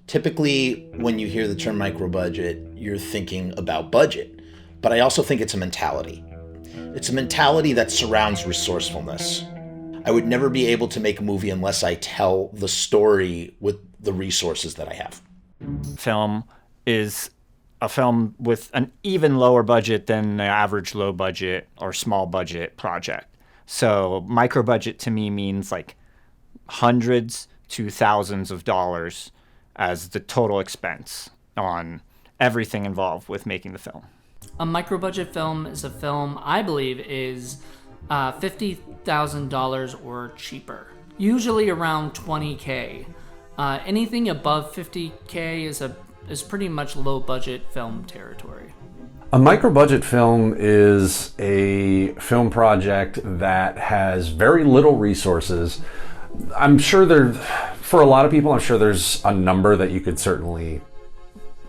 Typically, when you hear the term micro-budget, you're thinking about budget. But I also think it's a mentality. It's a mentality that surrounds resourcefulness. I would never be able to make a movie unless I tell the story with the resources that I have. Film is a film with an even lower budget than the average low budget or small budget project. So micro budget to me means like hundreds to thousands of dollars as the total expense on everything involved with making the film. A micro-budget film is a film, I believe, is $50,000 or cheaper. Usually around $20K. Anything above $50K is pretty much low-budget film territory. A micro-budget film is a film project that has very little resources. I'm sure for a lot of people, I'm sure there's a number that you could certainly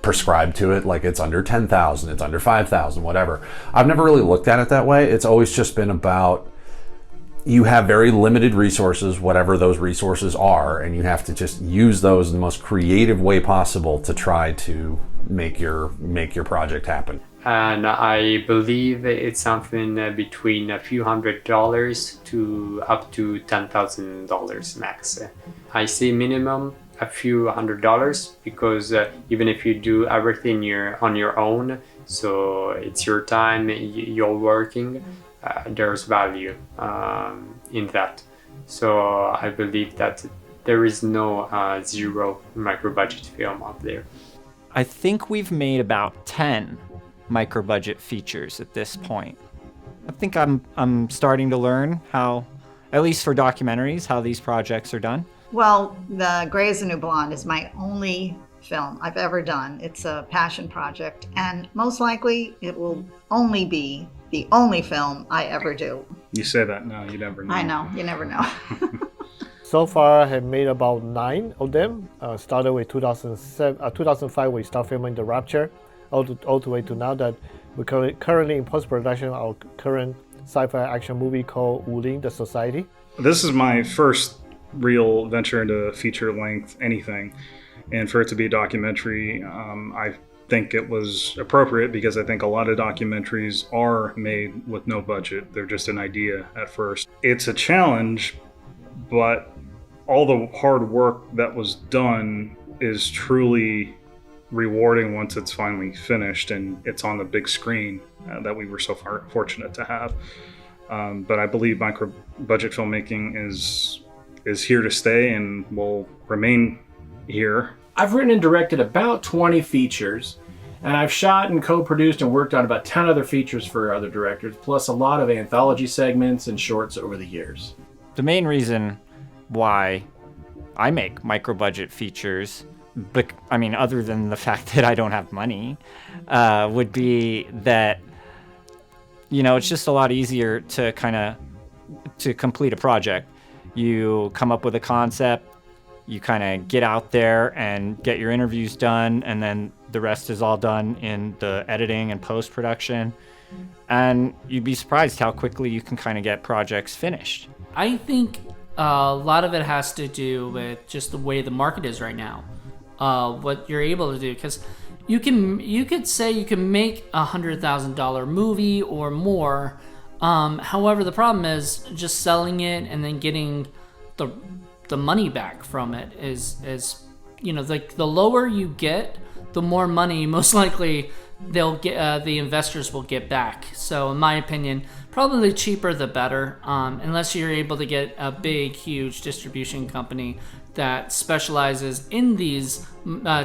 prescribe to it, like it's under 10,000, it's under 5,000, whatever. I've never really looked at it that way. It's always just been about you have very limited resources, whatever those resources are, and you have to just use those in the most creative way possible to try to make your project happen. And I believe it's something between a few $100s to up to $10,000 max. I say minimum a few $100s because even if you do everything on your own, so it's your time, you're working, there's value in that. So I believe that there is no zero micro budget film out there. I think we've made about 10 micro budget features at this point. I think I'm starting to learn how, at least for documentaries, how these projects are done. Well, The Gray is the New Blonde is my only film I've ever done. It's a passion project, and most likely it will only be the only film I ever do. You say that now, you never know. I know, you never know. So far, I have made about 9 of them. Started with 2005, we start filming The Rapture, all the way to now that we're currently in post-production our current sci-fi action movie called Wulin, The Society. This is my first real venture into feature-length anything. And for it to be a documentary, I think it was appropriate because I think a lot of documentaries are made with no budget. They're just an idea at first. It's a challenge, but all the hard work that was done is truly rewarding once it's finally finished and it's on the big screen that we were so fortunate to have. But I believe micro-budget filmmaking is here to stay and will remain here. I've written and directed about 20 features, and I've shot and co-produced and worked on about 10 other features for other directors, plus a lot of anthology segments and shorts over the years. The main reason why I make micro-budget features, but I mean, other than the fact that I don't have money, would be that, you know, it's just a lot easier to to complete a project. You come up with a concept, you kind of get out there and get your interviews done, and then the rest is all done in the editing and post-production. And you'd be surprised how quickly you can kind of get projects finished. I think a lot of it has to do with just the way the market is right now. What you're able to do, because you could say you can make $100,000 movie or more. However, the problem is just selling it and then getting the money back from it is you know, like the lower you get, the more money most likely they'll get, the investors will get back. So in my opinion, probably the cheaper the better, unless you're able to get a big, huge distribution company that specializes in these,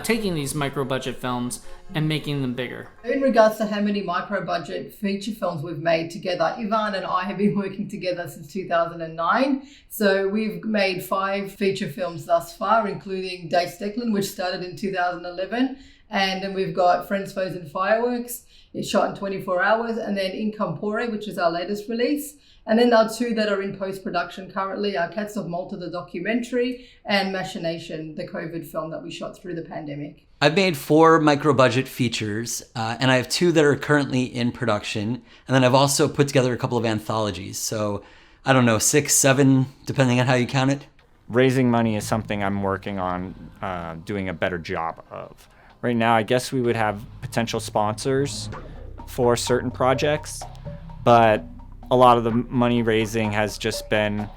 taking these micro-budget films and making them bigger. In regards to how many micro-budget feature films we've made together, Ivan and I have been working together since 2009. So we've made 5 feature films thus far, including Dates Declan, which started in 2011. And then we've got Friends, Foes and Fireworks. It's shot in 24 hours. And then Incampore, which is our latest release. And then there are 2 that are in post-production currently, Cats of Malta, the documentary, and Machination, the COVID film that we shot through the pandemic. I've made 4 micro-budget features, and I have 2 that are currently in production. And then I've also put together a couple of anthologies. So, I don't know, 6, 7, depending on how you count it. Raising money is something I'm working on doing a better job of. Right now, I guess we would have potential sponsors for certain projects, but a lot of the money raising has just been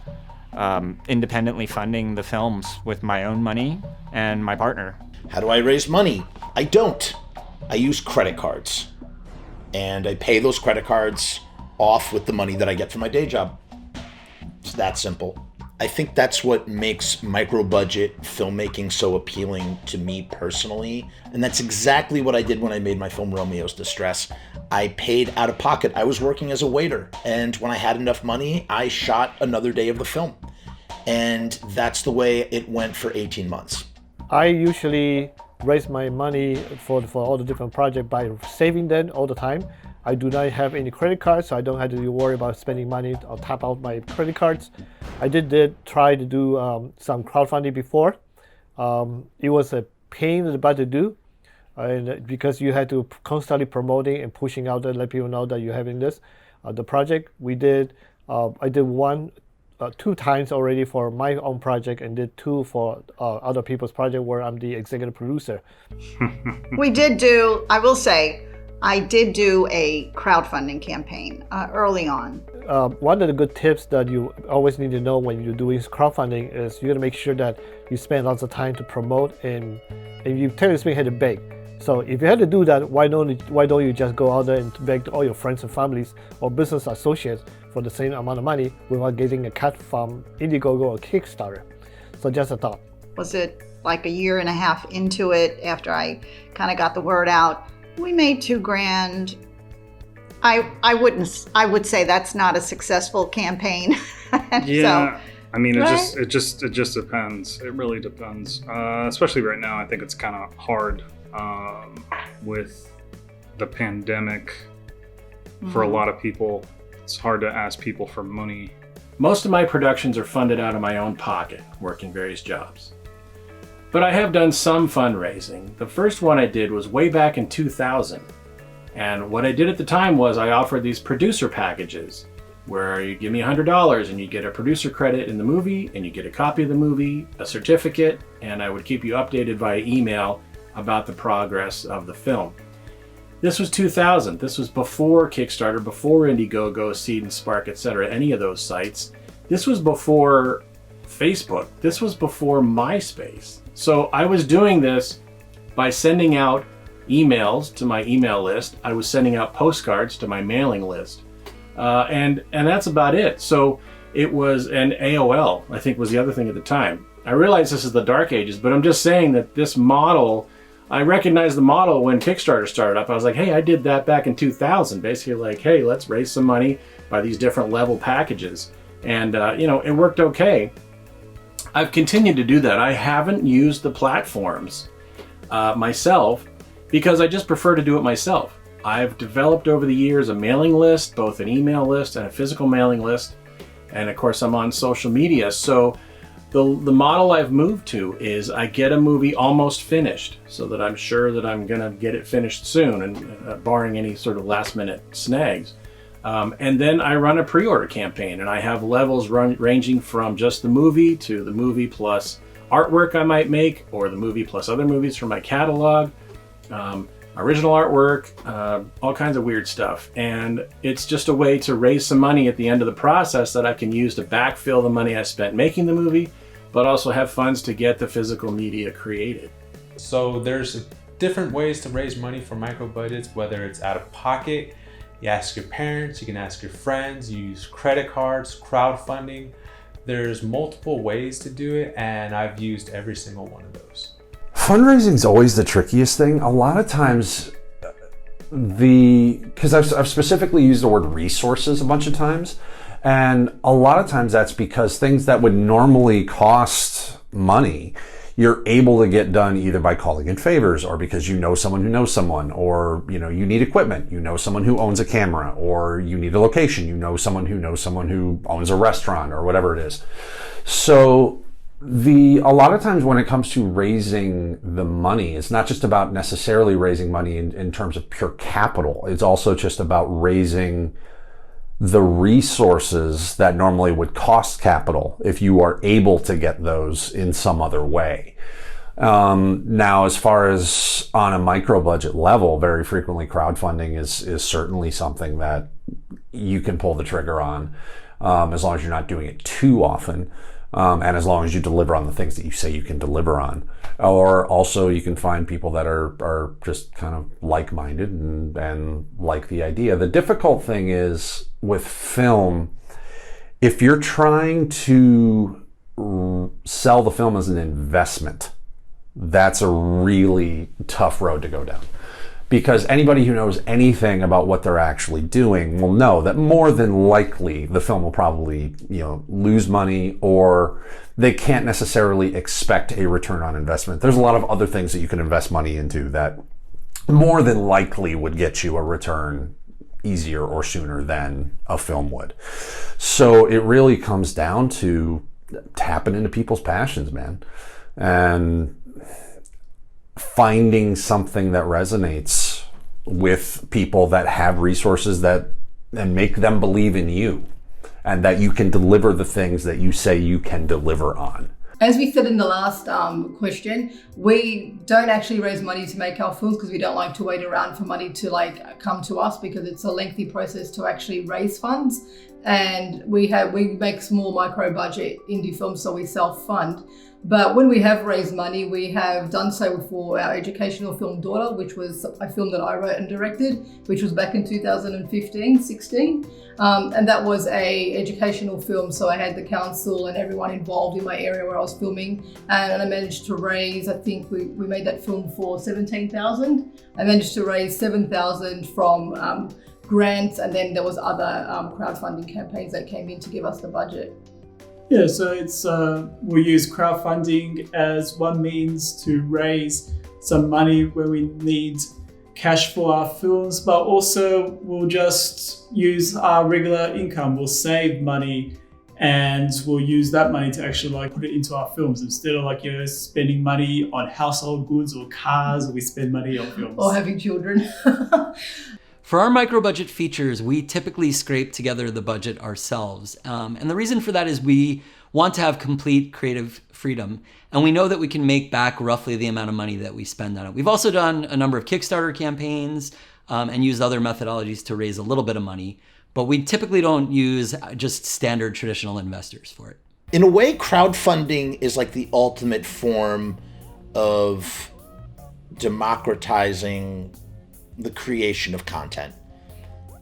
independently funding the films with my own money and my partner. How do I raise money? I don't. I use credit cards. And I pay those credit cards off with the money that I get from my day job. It's that simple. I think that's what makes micro-budget filmmaking so appealing to me personally. And that's exactly what I did when I made my film Romeo's Distress. I paid out of pocket. I was working as a waiter. And when I had enough money, I shot another day of the film. And that's the way it went for 18 months. I usually raise my money for all the different projects by saving them all the time. I do not have any credit cards, so I don't have to worry about spending money or tap out my credit cards. I did try to do some crowdfunding before. It was a pain in the butt to do, and because you had to constantly promoting and pushing out there, let people know that you're having this. The project we did, I did two times already for my own project, and did two for other people's project where I'm the executive producer. We did do, I will say, I did do a crowdfunding campaign early on. One of the good tips that you always need to know when you're doing crowdfunding is you got to make sure that you spend lots of time to promote and you technically speaking had to beg. So if you had to do that, why don't you just go out there and beg to all your friends and families or business associates for the same amount of money without getting a cut from Indiegogo or Kickstarter? So just a thought. Was it like a year and a half into it after I kind of got the word out? We made $2,000. I would say that's not a successful campaign. Yeah, so, I mean, right? it just depends. It really depends. Especially right now, I think it's kind of hard with the pandemic. For a lot of people, it's hard to ask people for money. Most of my productions are funded out of my own pocket, working various jobs. But I have done some fundraising. The first one I did was way back in 2000. And what I did at the time was I offered these producer packages where you give me $100 and you get a producer credit in the movie and you get a copy of the movie, a certificate, and I would keep you updated via email about the progress of the film. This was 2000. This was before Kickstarter, before Indiegogo, Seed and Spark, etc., any of those sites. This was before Facebook. This was before MySpace. So I was doing this by sending out emails to my email list. I was sending out postcards to my mailing list. And that's about it. So it was an AOL, I think was the other thing at the time. I realize this is the dark ages, but I'm just saying that this model, I recognized the model when Kickstarter started up. I was like, hey, I did that back in 2000. Basically like, hey, let's raise some money by these different level packages. And, it worked okay. I've continued to do that. I haven't used the platforms myself because I just prefer to do it myself. I've developed over the years a mailing list, both an email list and a physical mailing list. And of course, I'm on social media. So the model I've moved to is I get a movie almost finished so that I'm sure that I'm going to get it finished soon and barring any sort of last minute snags. And then I run a pre-order campaign and I have levels ranging from just the movie to the movie plus artwork I might make, or the movie plus other movies from my catalog, original artwork, all kinds of weird stuff. And it's just a way to raise some money at the end of the process that I can use to backfill the money I spent making the movie, but also have funds to get the physical media created. So there's different ways to raise money for micro budgets, whether it's out of pocket, you ask your parents, you can ask your friends, you use credit cards, crowdfunding. There's multiple ways to do it, and I've used every single one of those. Fundraising is always the trickiest thing. A lot of times, because I've specifically used the word resources a bunch of times, and a lot of times that's because things that would normally cost money, you're able to get done either by calling in favors or because you know someone who knows someone, or you need equipment, you know someone who owns a camera, or you need a location, you know someone who owns a restaurant or whatever it is. So a lot of times when it comes to raising the money, it's not just about necessarily raising money in terms of pure capital. It's also just about raising the resources that normally would cost capital if you are able to get those in some other way. Now, as far as on a micro budget level, very frequently crowdfunding is certainly something that you can pull the trigger on, as long as you're not doing it too often, and as long as you deliver on the things that you say you can deliver on. Or also you can find people that are just kind of like-minded and like the idea. The difficult thing is with film, if you're trying to sell the film as an investment, that's a really tough road to go down. Because anybody who knows anything about what they're actually doing will know that more than likely the film will probably, lose money, or they can't necessarily expect a return on investment. There's a lot of other things that you can invest money into that more than likely would get you a return easier or sooner than a film would. So it really comes down to tapping into people's passions, man, and finding something that resonates with people that have resources and make them believe in you, and that you can deliver the things that you say you can deliver on. As we said in the last question, we don't actually raise money to make our films because we don't like to wait around for money to come to us, because it's a lengthy process to actually raise funds. And we make small micro budget indie films, so we self-fund. But when we have raised money, we have done so for our educational film Daughter, which was a film that I wrote and directed, which was back in 2015-16. And that was a educational film. So I had the council and everyone involved in my area where I was filming. And I managed to raise, I think we made that film for $17,000. I managed to raise $7,000 from grants, and then there was other crowdfunding campaigns that came in to give us the budget. Yeah, so it's we use crowdfunding as one means to raise some money when we need cash for our films, but also we'll just use our regular income. We'll save money and we'll use that money to actually put it into our films instead of spending money on household goods or cars. We spend money on films. Or having children. For our micro-budget features, we typically scrape together the budget ourselves. And the reason for that is we want to have complete creative freedom. And we know that we can make back roughly the amount of money that we spend on it. We've also done a number of Kickstarter campaigns and used other methodologies to raise a little bit of money. But we typically don't use just standard traditional investors for it. In a way, crowdfunding is like the ultimate form of democratizing the creation of content.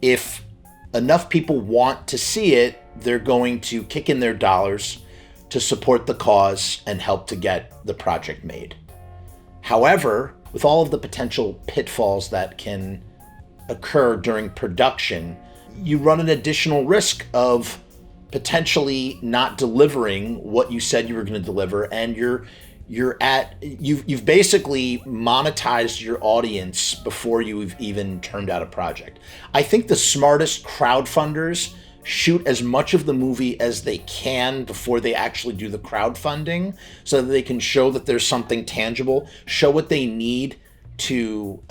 If enough people want to see it, they're going to kick in their dollars to support the cause and help to get the project made. However, with all of the potential pitfalls that can occur during production, you run an additional risk of potentially not delivering what you said you were going to deliver, and you've basically monetized your audience before you've even turned out a project. I think the smartest crowdfunders shoot as much of the movie as they can before they actually do the crowdfunding, so that they can show that there's something tangible, show what they need to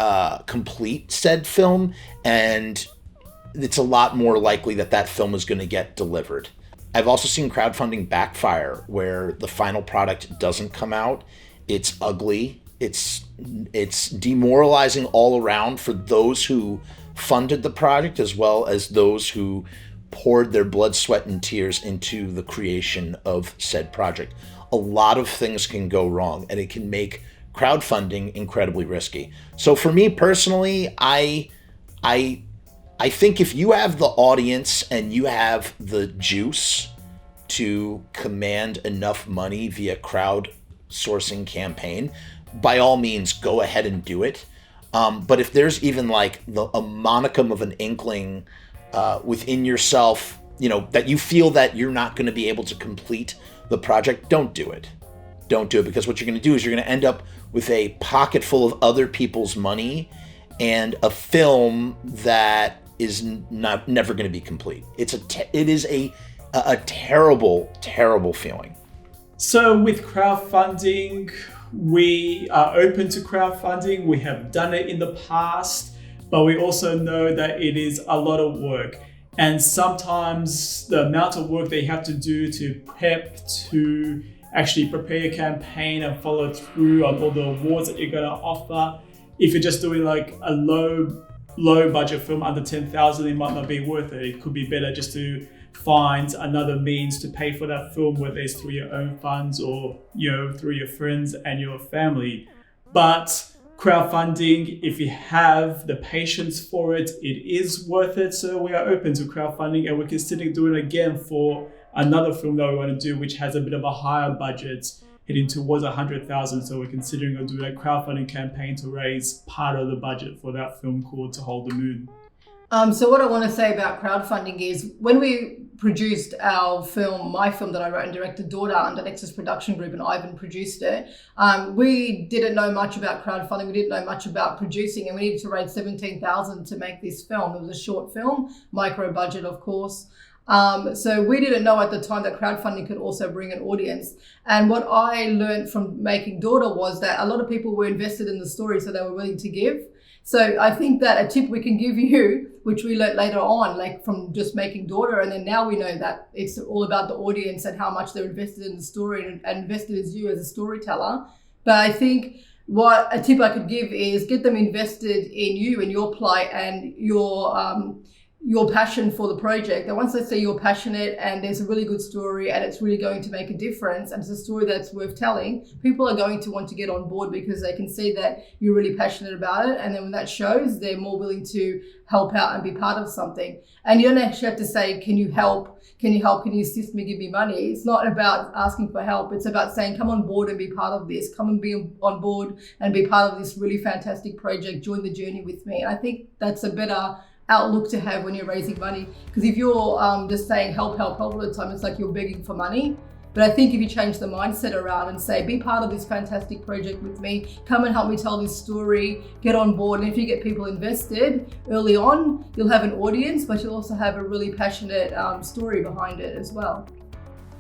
complete said film, and it's a lot more likely that that film is going to get delivered. I've also seen crowdfunding backfire, where the final product doesn't come out. It's ugly. It's demoralizing all around for those who funded the project, as well as those who poured their blood, sweat, and tears into the creation of said project. A lot of things can go wrong, and it can make crowdfunding incredibly risky. So for me personally, I think if you have the audience and you have the juice to command enough money via crowdsourcing campaign, by all means, go ahead and do it. But if there's even a monicum of an inkling within yourself, that you feel that you're not going to be able to complete the project, don't do it. Don't do it, because what you're going to do is you're going to end up with a pocket full of other people's money and a film that is never going to be complete. It is a terrible, terrible feeling. So with crowdfunding, we are open to crowdfunding. We have done it in the past, but we also know that it is a lot of work. And sometimes the amount of work they have to do to prep, to actually prepare a campaign and follow through on all the awards that you're going to offer. If you're just doing like a low budget film under 10,000, it might not be worth it. It could be better just to find another means to pay for that film, whether it's through your own funds or through your friends and your family. But crowdfunding, if you have the patience for it, it is worth it. So we are open to crowdfunding, and we're considering doing it again for another film that we want to do, which has a bit of a higher budget, heading towards 100,000. So we're considering doing a crowdfunding campaign to raise part of the budget for that film called To Hold the Moon. So what I want to say about crowdfunding is when we produced our film, my film that I wrote and directed, Daughter, under Nexus Production Group, and Ivan produced it, we didn't know much about crowdfunding. We didn't know much about producing, and we needed to raise 17,000 to make this film. It was a short film, micro budget, of course. So we didn't know at the time that crowdfunding could also bring an audience. And what I learned from making Daughter was that a lot of people were invested in the story, so they were willing to give. So I think that a tip we can give you, which we learned later on, like from just making Daughter, and then now we know that it's all about the audience and how much they're invested in the story and invested as you as a storyteller. But I think what a tip I could give is get them invested in you and your plight and your passion for the project. And once they see you're passionate and there's a really good story and it's really going to make a difference and it's a story that's worth telling, people are going to want to get on board because they can see that you're really passionate about it. And then when that shows, they're more willing to help out and be part of something. And you don't actually have to say, can you help? Can you help? Can you assist me? Give me money. It's not about asking for help. It's about saying, come on board and be part of this. Come and be on board and be part of this really fantastic project. Join the journey with me. And I think that's a better outlook to have when you're raising money, because if you're just saying help all the time, it's like you're begging for money. But I think if you change the mindset around and say, be part of this fantastic project with me, come and help me tell this story, get on board. And if you get people invested early on, you'll have an audience, but you'll also have a really passionate story behind it as well.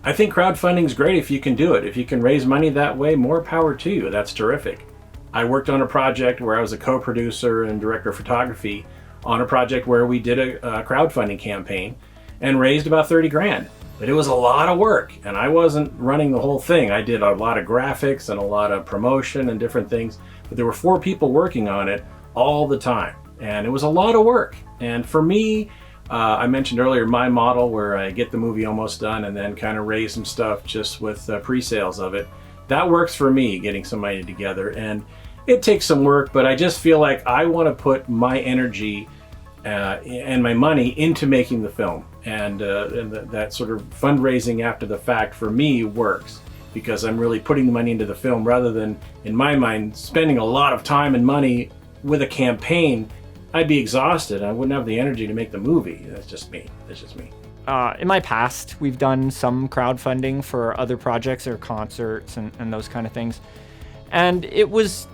I think crowdfunding is great if you can do it. If you can raise money that way, more power to you. That's terrific. I worked on a project where I was a co-producer and director of photography on a project where we did a crowdfunding campaign and raised about 30 grand. But it was a lot of work, and I wasn't running the whole thing. I did a lot of graphics and a lot of promotion and different things, but there were 4 people working on it all the time, and it was a lot of work. And for me, I mentioned earlier my model where I get the movie almost done and then kind of raise some stuff just with pre-sales of it. That works for me, getting some money together, and it takes some work, but I just feel like I want to put my energy and my money into making the film, and that sort of fundraising after the fact for me works because I'm really putting the money into the film rather than, in my mind, spending a lot of time and money with a campaign. I'd be exhausted. I wouldn't have the energy to make the movie. That's just me. In my past, we've done some crowdfunding for other projects or concerts and those kind of things, and it was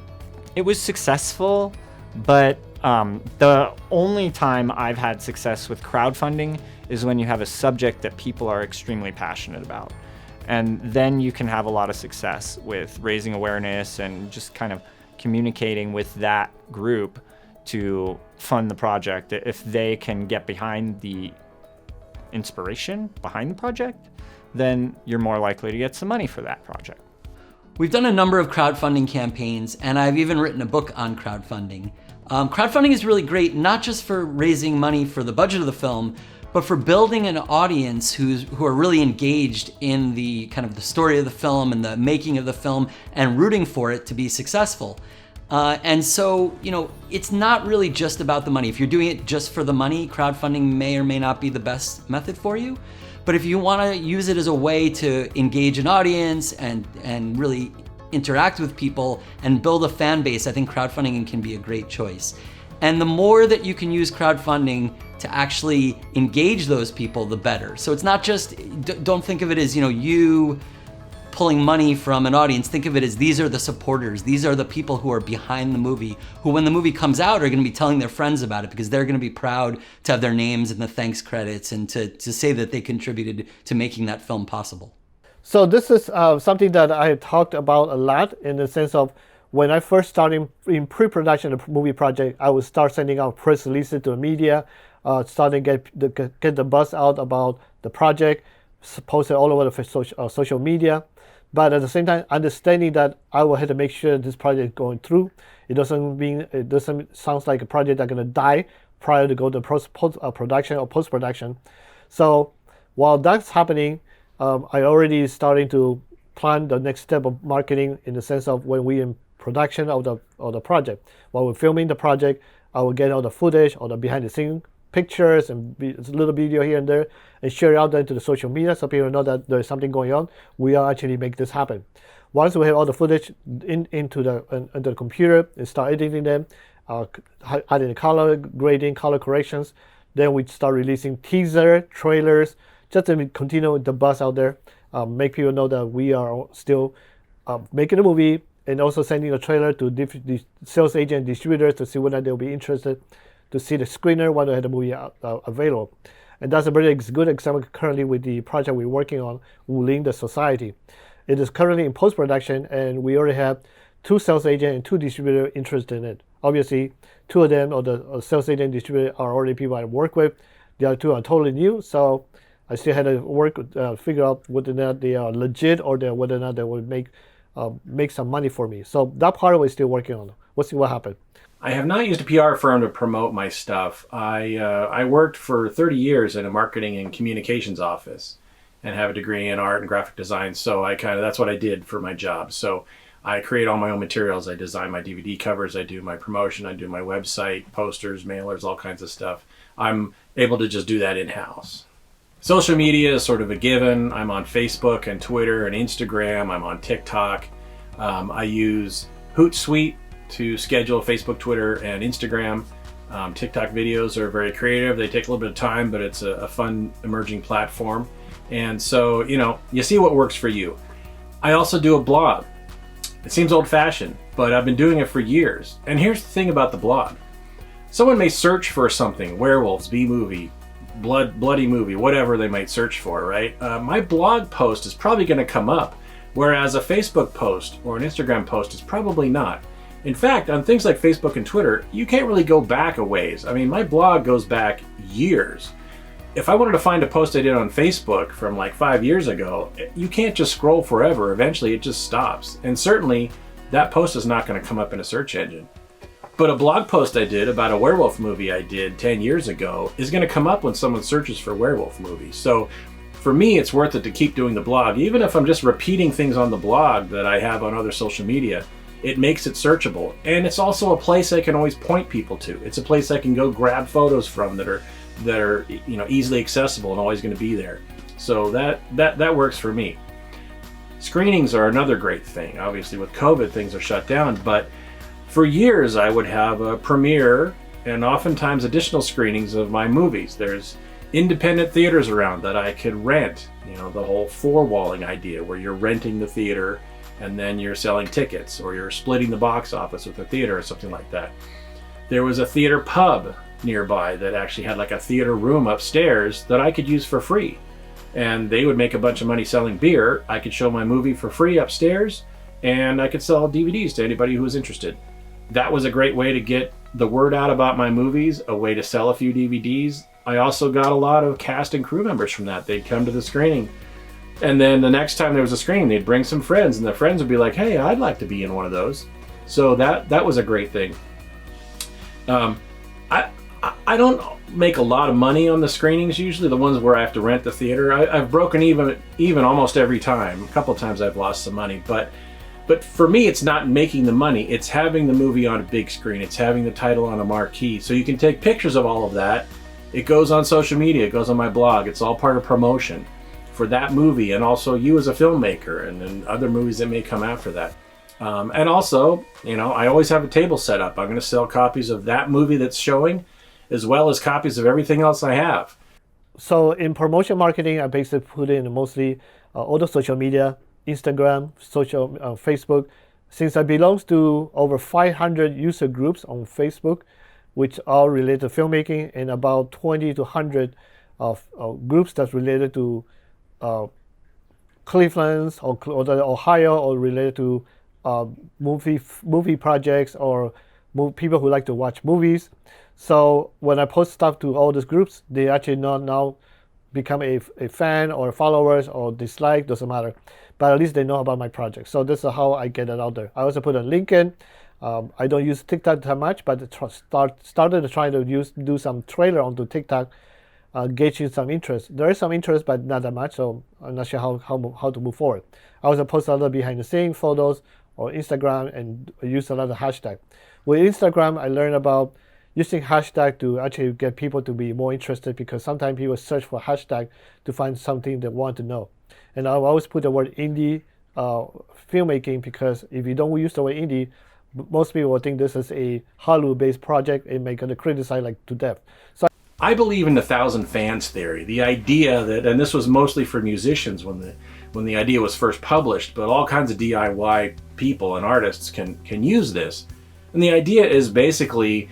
successful, but the only time I've had success with crowdfunding is when you have a subject that people are extremely passionate about. And then you can have a lot of success with raising awareness and just kind of communicating with that group to fund the project. If they can get behind the inspiration behind the project, then you're more likely to get some money for that project. We've done a number of crowdfunding campaigns, and I've even written a book on crowdfunding. Crowdfunding is really great, not just for raising money for the budget of the film, but for building an audience who are really engaged in the kind of the story of the film and the making of the film and rooting for it to be successful. And so, it's not really just about the money. If you're doing it just for the money, crowdfunding may or may not be the best method for you. But if you want to use it as a way to engage an audience and really interact with people and build a fan base, I think crowdfunding can be a great choice. And the more that you can use crowdfunding to actually engage those people, the better. So it's not just, don't think of it as, you pulling money from an audience. Think of it as these are the supporters. These are the people who are behind the movie, who when the movie comes out are going to be telling their friends about it because they're going to be proud to have their names in the thanks credits and to say that they contributed to making that film possible. So this is something that I talked about a lot in the sense of when I first started in pre-production of a movie project, I would start sending out press releases to the media, starting to get the buzz out about the project, post it all over the social media. But at the same time, understanding that I will have to make sure this project is going through. It doesn't sound like a project that's going to die prior to go to production or post-production. So while that's happening, I already starting to plan the next step of marketing in the sense of when we in production of the project. While we're filming the project, I will get all the footage or the behind the scene pictures and a little video here and there and share it out there to the social media so people know that there's something going on. We are actually make this happen. Once we have all the footage into the computer and start editing them, adding the color grading, color corrections, then we start releasing teaser, trailers, just to continue the buzz out there, make people know that we are still making a movie, and also sending a trailer to the sales agent, distributors to see whether they'll be interested to see the screener when they have the movie available. And that's a very good example currently with the project we're working on, Wuling the Society. It is currently in post-production, and we already have 2 sales agents and 2 distributors interested in it. Obviously, 2 of them, or the sales agent and distributor, are already people I work with. The other 2 are totally new, so I still had to figure out whether or not they are legit or whether or not they will make some money for me. So that part we're still working on. We'll see what happens. I have not used a PR firm to promote my stuff. I worked for 30 years in a marketing and communications office and have a degree in art and graphic design. So that's what I did for my job. So I create all my own materials. I design my DVD covers. I do my promotion. I do my website, posters, mailers, all kinds of stuff. I'm able to just do that in-house. Social media is sort of a given. I'm on Facebook and Twitter and Instagram. I'm on TikTok. I use Hootsuite to schedule Facebook, Twitter, and Instagram. TikTok videos are very creative. They take a little bit of time, but it's a fun emerging platform. And so, you see what works for you. I also do a blog. It seems old-fashioned, but I've been doing it for years. And here's the thing about the blog. Someone may search for something, werewolves, B-movie, bloody movie, whatever they might search for, right? My blog post is probably going to come up, whereas a Facebook post or an Instagram post is probably not. In fact, on things like Facebook and Twitter, you can't really go back a ways. I mean, my blog goes back years. If I wanted to find a post I did on Facebook from like 5 years ago, you can't just scroll forever. Eventually it just stops. And certainly that post is not going to come up in a search engine. But a blog post I did about a werewolf movie I did 10 years ago is going to come up when someone searches for werewolf movies. So for me, it's worth it to keep doing the blog. Even if I'm just repeating things on the blog that I have on other social media, it makes it searchable. And it's also a place I can always point people to. It's a place I can go grab photos from that are easily accessible and always going to be there. So that works for me. Screenings are another great thing. Obviously with COVID, things are shut down, but for years I would have a premiere and oftentimes additional screenings of my movies. There's independent theaters around that I could rent, the whole four-walling idea where you're renting the theater and then you're selling tickets, or you're splitting the box office with the theater or something like that. There was a theater pub nearby that actually had like a theater room upstairs that I could use for free. And they would make a bunch of money selling beer. I could show my movie for free upstairs, and I could sell DVDs to anybody who was interested. That was a great way to get the word out about my movies, a way to sell a few DVDs. I also got a lot of cast and crew members from that. They'd come to the screening, and then the next time there was a screening, they'd bring some friends, and the friends would be like, hey, I'd like to be in one of those. So that was a great thing. I don't make a lot of money on the screenings, usually the ones where I have to rent the theater. I've broken even almost every time. A couple of times I've lost some money, but for me, it's not making the money. It's having the movie on a big screen. It's having the title on a marquee. So you can take pictures of all of that. It goes on social media. It goes on my blog. It's all part of promotion for that movie, and also you as a filmmaker, and then other movies that may come after that. And also, I always have a table set up. I'm going to sell copies of that movie that's showing, as well as copies of everything else I have. So in promotion marketing, I basically put in mostly all the social media, Instagram, Facebook. Since I belong to over 500 user groups on Facebook, which are related to filmmaking, and about 20 to 100 of groups that's related to Cleveland or Ohio, or related to movie projects, or people who like to watch movies. So when I post stuff to all these groups, they actually now become a fan or followers or dislike, doesn't matter. But at least they know about my project. So this is how I get it out there. I also put a link in. I don't use TikTok that much, but started trying to do some trailer onto TikTok, gauging some interest. There is some interest, but not that much, so I'm not sure how to move forward. I also post a little behind the scenes photos or Instagram and use a lot of hashtag. With Instagram, I learned about using hashtag to actually get people to be more interested, because sometimes people search for hashtag to find something they want to know. And I always put the word indie filmmaking, because if you don't use the word indie, most people will think this is a Hollywood-based project and may gonna criticize like to death. So I believe in the 1,000 fans theory. The idea that, and this was mostly for musicians when the idea was first published, but all kinds of DIY people and artists can use this. And the idea is basically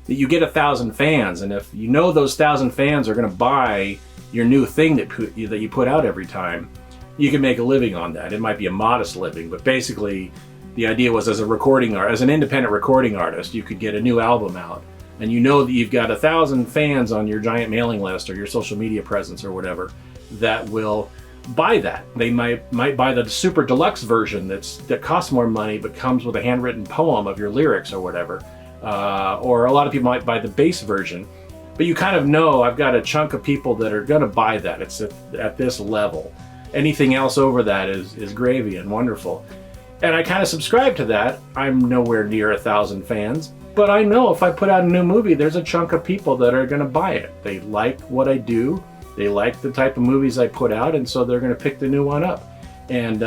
that you get 1,000 fans, and if you know those 1,000 fans are going to buy your new thing that you put out every time, you can make a living on that. It might be a modest living, but basically the idea was as an independent recording artist, you could get a new album out, and you know that you've got 1,000 fans on your giant mailing list or your social media presence or whatever that will buy that. They might buy the super deluxe version that costs more money but comes with a handwritten poem of your lyrics or whatever. Or a lot of people might buy the base version, but you kind of know I've got a chunk of people that are going to buy that. It's at this level. Anything else over that is gravy and wonderful. And I kind of subscribe to that. I'm nowhere near 1,000 fans, but I know if I put out a new movie, there's a chunk of people that are going to buy it. They like what I do. They like the type of movies I put out, and so they're going to pick the new one up. And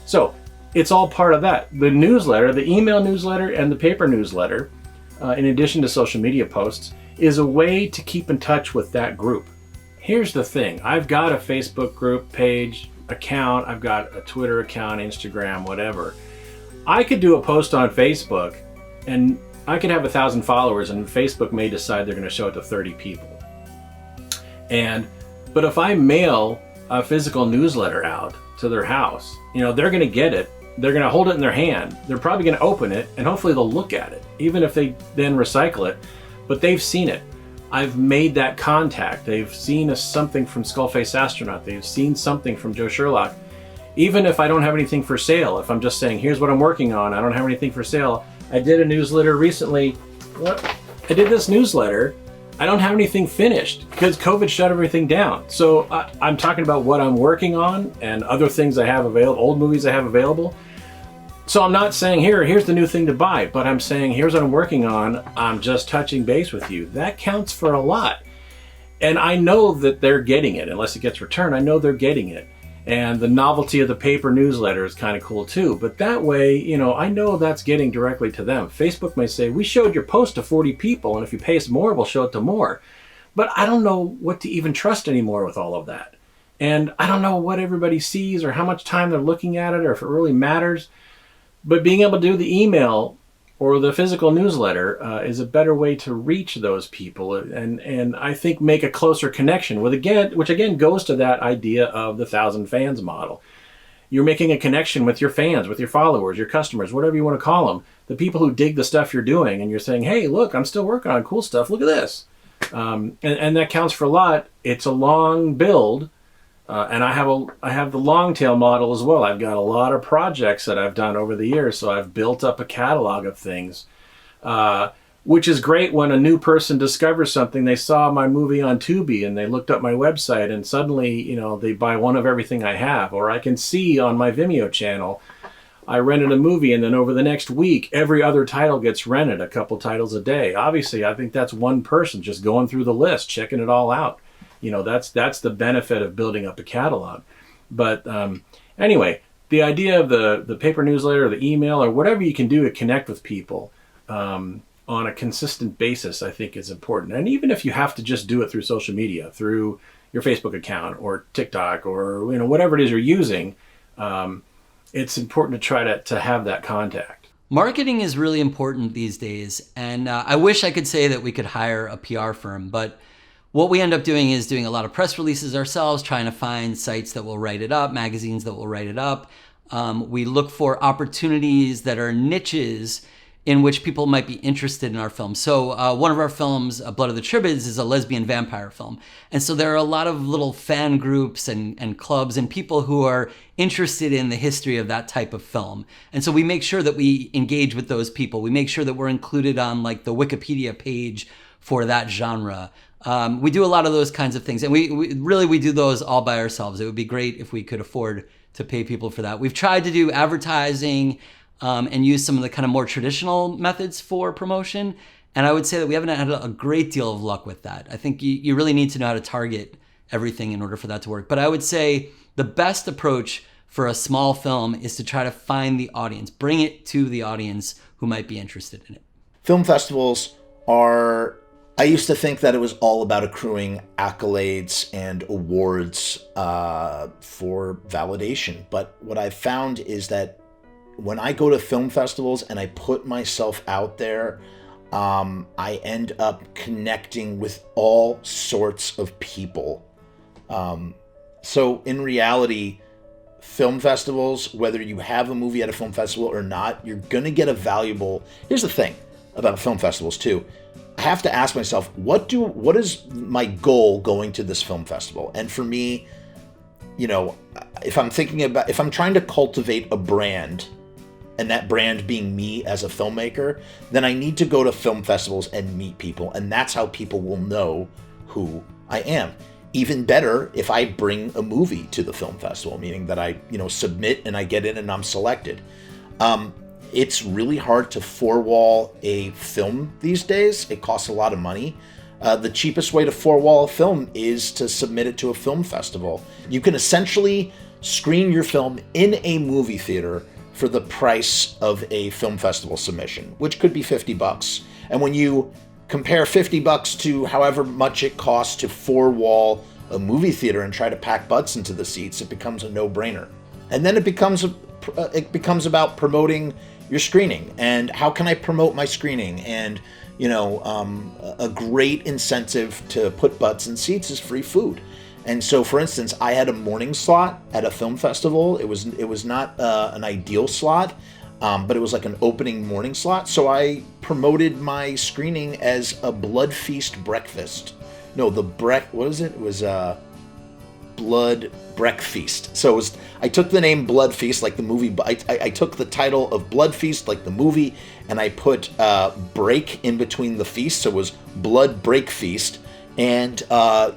so it's all part of that. The newsletter, the email newsletter and the paper newsletter, in addition to social media posts, is a way to keep in touch with that group. Here's the thing. I've got a Facebook group page, account, I've got a Twitter account, Instagram, whatever. I could do a post on Facebook and I could have 1,000 followers, and Facebook may decide they're going to show it to 30 people. But if I mail a physical newsletter out to their house, they're going to get it. They're going to hold it in their hand. They're probably going to open it, and hopefully they'll look at it, even if they then recycle it. But they've seen it. I've made that contact. They've seen something from Skullface Astronaut. They've seen something from Joe Sherlock. Even if I don't have anything for sale, if I'm just saying, here's what I'm working on, I don't have anything for sale. I did a newsletter recently. I did this newsletter. I don't have anything finished because COVID shut everything down. So I'm talking about what I'm working on and other things I have available, old movies I have available. So I'm not saying here's the new thing to buy, but I'm saying here's what I'm working on. I'm just touching base with you. That counts for a lot. And I know that they're getting it. Unless it gets returned, I know they're getting it. And the novelty of the paper newsletter is kind of cool too. But that way, I know that's getting directly to them. Facebook may say, we showed your post to 40 people, and if you pay us more, we'll show it to more. But I don't know what to even trust anymore with all of that. And I don't know what everybody sees or how much time they're looking at it or if it really matters. But being able to do the email or the physical newsletter is a better way to reach those people and I think make a closer connection which again goes to that idea of the 1,000 fans model. You're making a connection with your fans, with your followers, your customers, whatever you want to call them, the people who dig the stuff you're doing, and you're saying, hey, look, I'm still working on cool stuff. Look at this. And that counts for a lot. It's a long build. And I have the long tail model as well. I've got a lot of projects that I've done over the years, so I've built up a catalog of things, which is great when a new person discovers something. They saw my movie on Tubi and they looked up my website and suddenly, they buy one of everything I have. Or I can see on my Vimeo channel, I rented a movie and then over the next week, every other title gets rented, a couple titles a day. Obviously, I think that's one person just going through the list, checking it all out. That's the benefit of building up a catalog. But anyway, the idea of the paper newsletter, or the email, or whatever you can do to connect with people on a consistent basis, I think is important. And even if you have to just do it through social media, through your Facebook account or TikTok or whatever it is you're using, it's important to try to have that contact. Marketing is really important these days. And I wish I could say that we could hire a PR firm, but what we end up doing is doing a lot of press releases ourselves, trying to find sites that will write it up, magazines that will write it up. We look for opportunities that are niches in which people might be interested in our film. So one of our films, Blood of the Tribbids, is a lesbian vampire film. And so there are a lot of little fan groups and clubs and people who are interested in the history of that type of film. And so we make sure that we engage with those people. We make sure that we're included on like the Wikipedia page for that genre. We do a lot of those kinds of things. And we do those all by ourselves. It would be great if we could afford to pay people for that. We've tried to do advertising and use some of the kind of more traditional methods for promotion. And I would say that we haven't had a great deal of luck with that. I think you really need to know how to target everything in order for that to work. But I would say the best approach for a small film is to try to find the audience, bring it to the audience who might be interested in it. Film festivals are, I used to think that it was all about accruing accolades and awards for validation. But what I've found is that when I go to film festivals and I put myself out there, I end up connecting with all sorts of people. So in reality, film festivals, whether you have a movie at a film festival or not, you're going to get a valuable... Here's the thing about film festivals too. I have to ask myself, what is my goal going to this film festival? And for me, you know, if I'm trying to cultivate a brand, and that brand being me as a filmmaker, then I need to go to film festivals and meet people. And that's how people will know who I am. Even better if I bring a movie to the film festival, meaning that I, submit and I get in and I'm selected. It's really hard to four-wall a film these days. It costs a lot of money. The cheapest way to four-wall a film is to submit it to a film festival. You can essentially screen your film in a movie theater for the price of a film festival submission, which could be $50. And when you compare $50 to however much it costs to four-wall a movie theater and try to pack butts into the seats, it becomes a no-brainer. And then it becomes about promoting your screening and how can I promote my screening. And a great incentive to put butts in seats is free food. And so, for instance, I had a morning slot at a film festival. It was not an ideal slot, but it was like an opening morning slot. So I promoted my screening as a blood feast breakfast. No, what is it? It was blood breakfast. So I took the name Blood Feast, like the movie. I took the title of Blood Feast, like the movie, and I put break in between the feast. So it was Blood Break Feast. And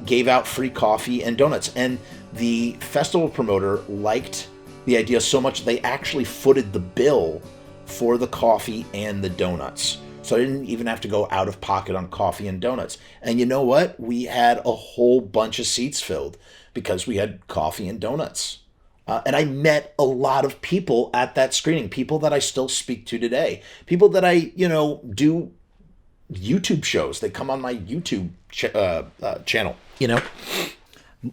gave out free coffee and donuts. And the festival promoter liked the idea so much they actually footed the bill for the coffee and the donuts. So I didn't even have to go out of pocket on coffee and donuts. And you know what? We had a whole bunch of seats filled because we had coffee and donuts. And I met a lot of people at that screening, people that I still speak to today, people that I, do YouTube shows. They come on my YouTube channel,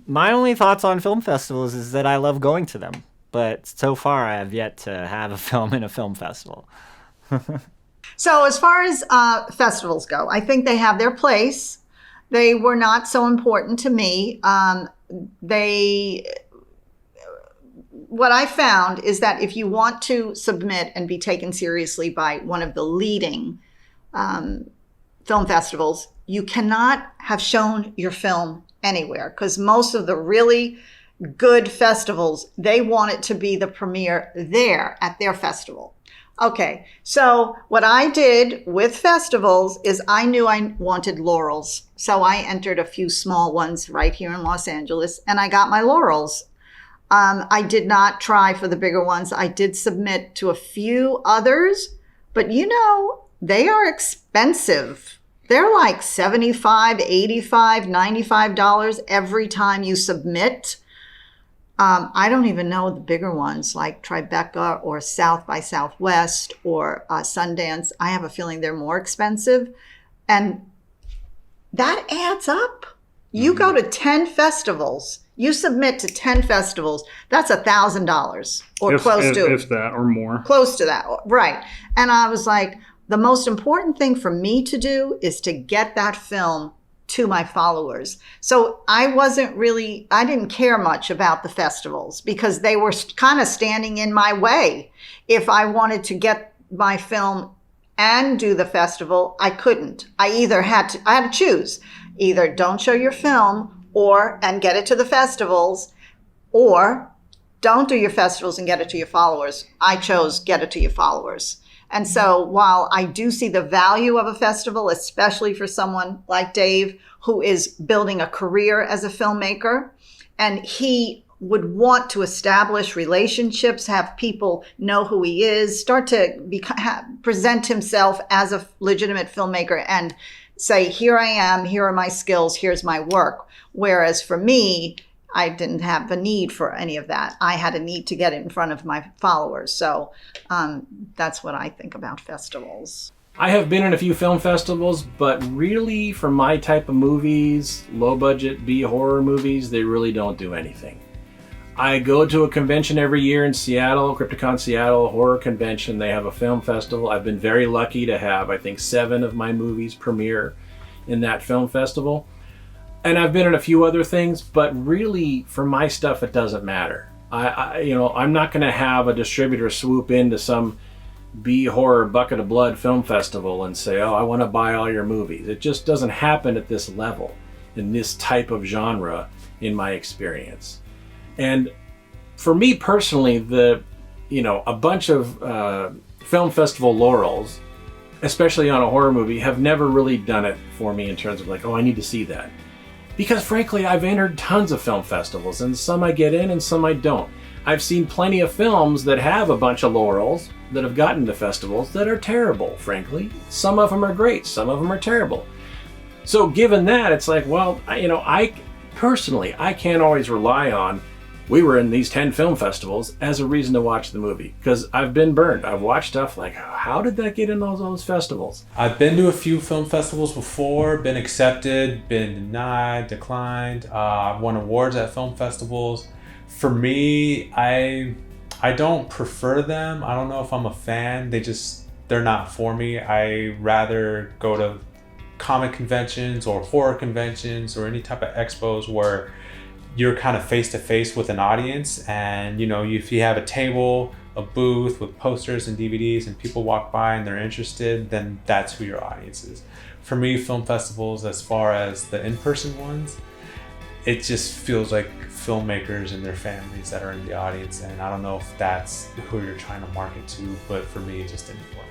My only thoughts on film festivals is that I love going to them, but so far I have yet to have a film in a film festival. So as far as festivals go, I think they have their place. They were not so important to me. What I found is that if you want to submit and be taken seriously by one of the leading film festivals, you cannot have shown your film anywhere, because most of the really good festivals, they want it to be the premiere there at their festival. Okay, so what I did with festivals is I knew I wanted Laurels. So I entered a few small ones right here in Los Angeles, and I got my Laurels. I did not try for the bigger ones. I did submit to a few others, but they are expensive. They're like $75, $85, $95 every time you submit. I don't even know the bigger ones like Tribeca or South by Southwest or Sundance. I have a feeling they're more expensive. And that adds up. You go to 10 festivals. You submit to 10 festivals. That's $1,000 or close to. If that or more. Close to that, right. And I was like, the most important thing for me to do is to get that film to my followers. So I didn't care much about the festivals because they were kind of standing in my way if I wanted to get my film and do the festival, I couldn't. I had to choose. Either don't show your film and get it to the festivals, or don't do your festivals and get it to your followers. I chose get it to your followers. And so while I do see the value of a festival, especially for someone like Dave, who is building a career as a filmmaker, and he would want to establish relationships, have people know who he is, start to present himself as a legitimate filmmaker and say, here I am, here are my skills, here's my work. Whereas for me, I didn't have a need for any of that. I had a need to get it in front of my followers. So that's what I think about festivals. I have been in a few film festivals, but really for my type of movies, low budget B horror movies, they really don't do anything. I go to a convention every year in Seattle, Crypticon Seattle horror convention. They have a film festival. I've been very lucky to have, I think, 7 of my movies premiere in that film festival. And I've been in a few other things, but really for my stuff, it doesn't matter. I'm not going to have a distributor swoop into some B horror bucket of blood film festival and say, oh, I want to buy all your movies. It just doesn't happen at this level, in this type of genre, in my experience. And for me personally, a bunch of film festival laurels, especially on a horror movie, have never really done it for me in terms of like, oh, I need to see that. Because frankly, I've entered tons of film festivals, and some I get in and some I don't. I've seen plenty of films that have a bunch of laurels that have gotten to festivals that are terrible, frankly. Some of them are great, some of them are terrible. So given that, it's like, well, I personally can't always rely on, we were in these 10 film festivals as a reason to watch the movie, because I've been burned. I've watched stuff like, how did that get in all those festivals? I've been to a few film festivals before, been accepted, been denied, declined. I've won awards at film festivals. For me, I don't prefer them. I don't know if I'm a fan. They're not for me. I rather go to comic conventions or horror conventions or any type of expos where you're kind of face to face with an audience, and if you have a table, a booth with posters and DVDs and people walk by and they're interested, then that's who your audience is. For me, film festivals, as far as the in-person ones, it just feels like filmmakers and their families that are in the audience, and I don't know if that's who you're trying to market to, but for me it just didn't work.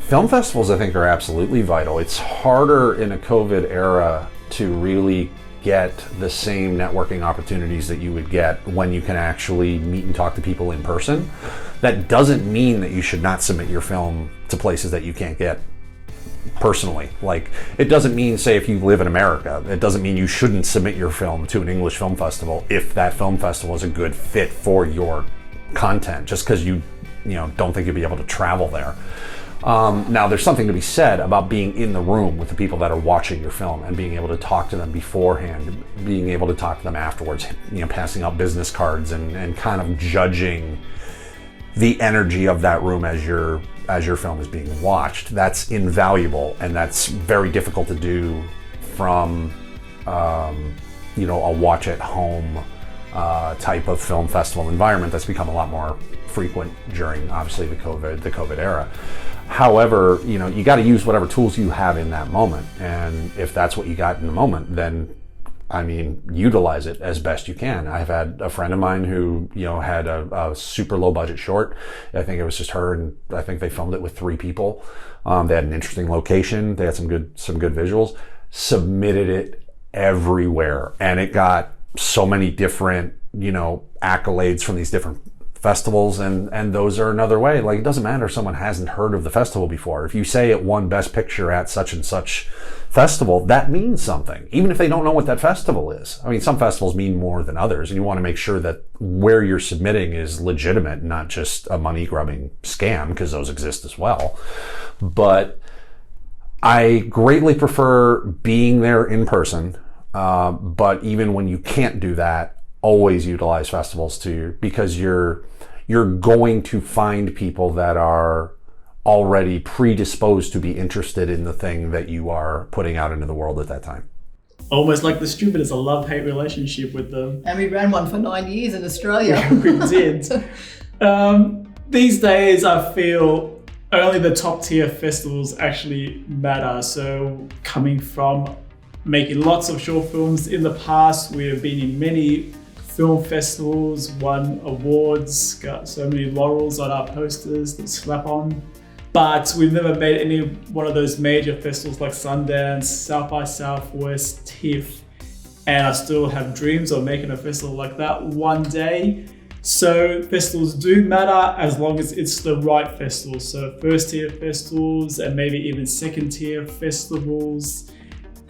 Film festivals, I think, are absolutely vital. It's harder in a COVID era to really get the same networking opportunities that you would get when you can actually meet and talk to people in person. That doesn't mean that you should not submit your film to places that you can't get personally. Like, it doesn't mean, say, if you live in America, it doesn't mean you shouldn't submit your film to an English film festival if that film festival is a good fit for your content, just because you don't think you'll be able to travel there. Now, there's something to be said about being in the room with the people that are watching your film and being able to talk to them beforehand, being able to talk to them afterwards, passing out business cards and kind of judging the energy of that room as your film is being watched. That's invaluable, and that's very difficult to do from a watch at home type of film festival environment that's become a lot more frequent during, obviously, the COVID era. However, you got to use whatever tools you have in that moment, and if that's what you got in the moment, then utilize it as best you can. I've had a friend of mine who had a super low budget short. I think it was just her, and I think they filmed it with 3 people. They had an interesting location. They had some good visuals. Submitted it everywhere, and it got so many different accolades from these different festivals, and those are another way. Like, it doesn't matter if someone hasn't heard of the festival before. If you say it won Best Picture at such and such festival, that means something, even if they don't know what that festival is. Some festivals mean more than others, and you want to make sure that where you're submitting is legitimate, not just a money-grubbing scam, because those exist as well. But I greatly prefer being there in person, but even when you can't do that, always utilize festivals because you're going to find people that are already predisposed to be interested in the thing that you are putting out into the world at that time. Almost like distributors, a love-hate relationship with them. And we ran one for 9 years in Australia. We did. These days, I feel only the top tier festivals actually matter. So coming from making lots of short films in the past, we have been in many film festivals, won awards, got so many laurels on our posters that slap on. But we've never made any one of those major festivals like Sundance, South by Southwest, TIFF, and I still have dreams of making a festival like that one day. So festivals do matter as long as it's the right festival. So first tier festivals and maybe even second tier festivals,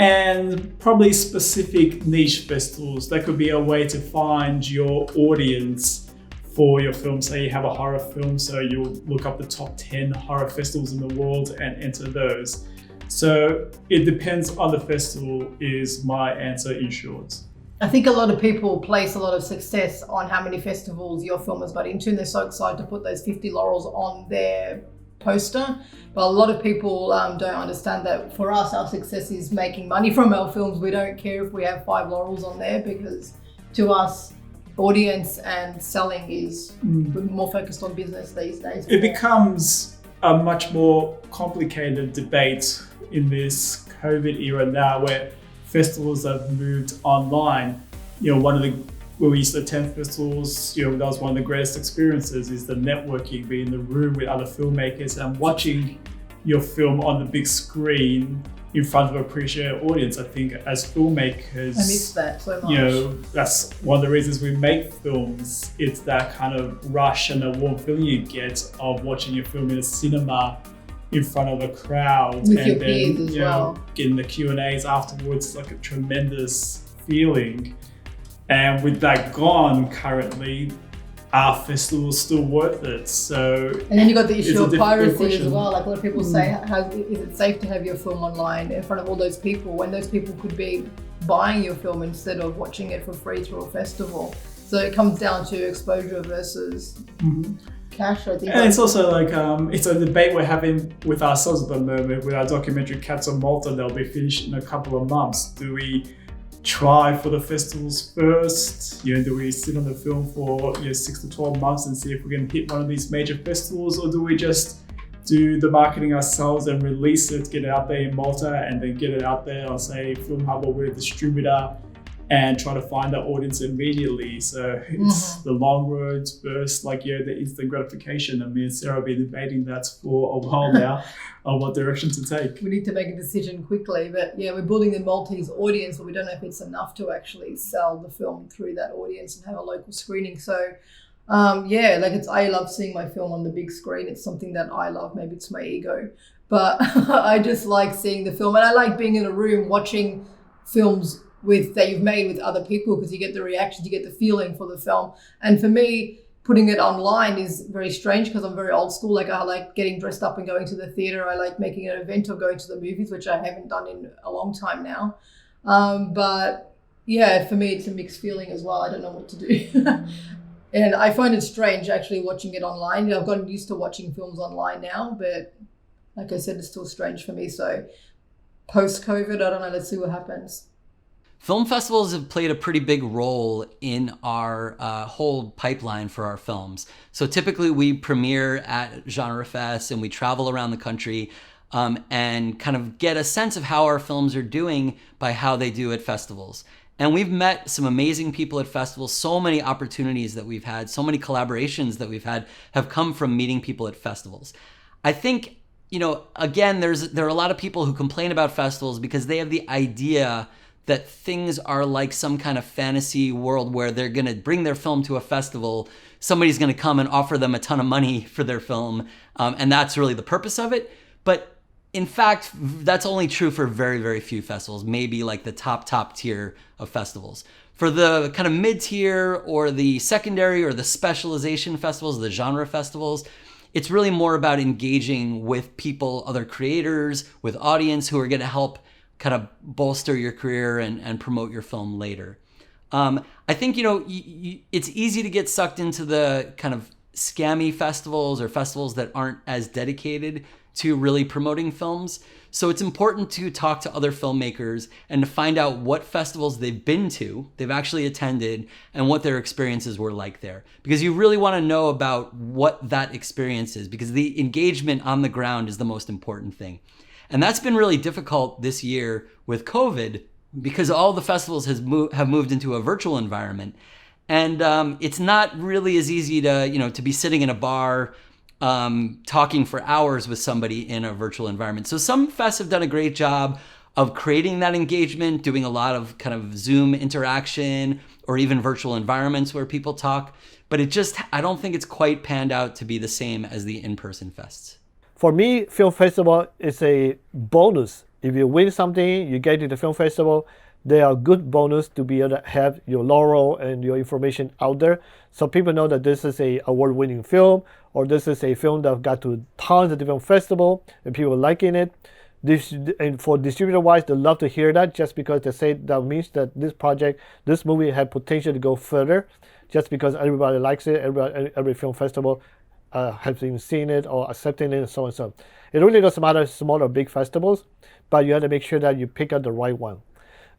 and probably specific niche festivals. That could be a way to find your audience for your film. Say you have a horror film, so you'll look up the top 10 horror festivals in the world and enter those. So it depends on the festival is my answer in short. I think a lot of people place a lot of success on how many festivals your film has got into, and they're so excited to put those 50 laurels on their poster. But a lot of people don't understand that for us, our success is making money from our films. We don't care if we have 5 laurels on there, because to us, audience and selling is more focused on business these days. It becomes a much more complicated debate in this COVID era now, where festivals have moved online. You know, when we used to attend festivals, you know, that was one of the greatest experiences, is the networking, being in the room with other filmmakers and watching your film on the big screen in front of an appreciated audience. I think as filmmakers, I miss that so much. You know, that's one of the reasons we make films. It's that kind of rush and the warm feeling you get of watching your film in a cinema in front of a crowd, with and your then peers as well. Getting the Q&As afterwards. It's like a tremendous feeling. And with that gone currently, our festival's still worth it. So, and then you got the issue of it's a difficult piracy as question. well. Like a lot of people say, is it safe to have your film online in front of all those people when those people could be buying your film instead of watching it for free through a festival? So it comes down to exposure versus cash, I think. And it's also like, it's a debate we're having with ourselves at the moment with our documentary Cats on Malta. They'll be finished in a couple of months. Do we try for the festivals first? You know, do we sit on the film for 6 to 12 months and see if we can hit one of these major festivals, or do we just do the marketing ourselves and release it, get it out there in Malta, and then get it out there on, say, Film Hub or with a distributor, and try to find that audience immediately? So it's the long road versus the instant gratification. And me and Sarah have been debating that for a while now on what direction to take. We need to make a decision quickly, but yeah, we're building the Maltese audience, but we don't know if it's enough to actually sell the film through that audience and have a local screening. So I love seeing my film on the big screen. It's something that I love. Maybe it's my ego, but I just like seeing the film, and I like being in a room watching films that you've made with other people, because you get the reactions, you get the feeling for the film. And for me, putting it online is very strange because I'm very old school. Like, I like getting dressed up and going to the theater. I like making an event of going to the movies, which I haven't done in a long time now. But yeah, for me, it's a mixed feeling as well. I don't know what to do. And I find it strange actually watching it online. I've gotten used to watching films online now, but like I said, it's still strange for me. So post-COVID, I don't know, let's see what happens. Film festivals have played a pretty big role in our whole pipeline for our films. So typically we premiere at genre fests and we travel around the country and kind of get a sense of how our films are doing by how they do at festivals. And we've met some amazing people at festivals. So many opportunities that we've had, so many collaborations that we've had have come from meeting people at festivals. I think, again, there are a lot of people who complain about festivals because they have the idea that things are like some kind of fantasy world where they're going to bring their film to a festival. Somebody's going to come and offer them a ton of money for their film. And that's really the purpose of it. But in fact, that's only true for very, very few festivals, maybe like the top tier of festivals. For the kind of mid-tier or the secondary or the specialization festivals, the genre festivals, it's really more about engaging with people, other creators, with audience who are going to help kind of bolster your career and promote your film later. I think, it's easy to get sucked into the kind of scammy festivals or festivals that aren't as dedicated to really promoting films. So it's important to talk to other filmmakers and to find out what festivals they've been to, they've actually attended, and what their experiences were like there. Because you really want to know about what that experience is, because the engagement on the ground is the most important thing. And that's been really difficult this year with COVID, because all the festivals have moved into a virtual environment. And it's not really as easy to be sitting in a bar talking for hours with somebody in a virtual environment. So some fests have done a great job of creating that engagement, doing a lot of kind of Zoom interaction or even virtual environments where people talk. But I don't think it's quite panned out to be the same as the in-person fests. For me, film festival is a bonus. If you win something, you get to the film festival, they are good bonus to be able to have your laurel and your information out there. So people know that this is a award-winning film, or this is a film that got to tons of different festivals and people liking it. And for distributor-wise, they love to hear that, just because they say that means that this movie had potential to go further, just because everybody likes it, every film festival has been seeing it or accepting it, and so on and so on. It really doesn't matter small or big festivals, but you have to make sure that you pick out the right one.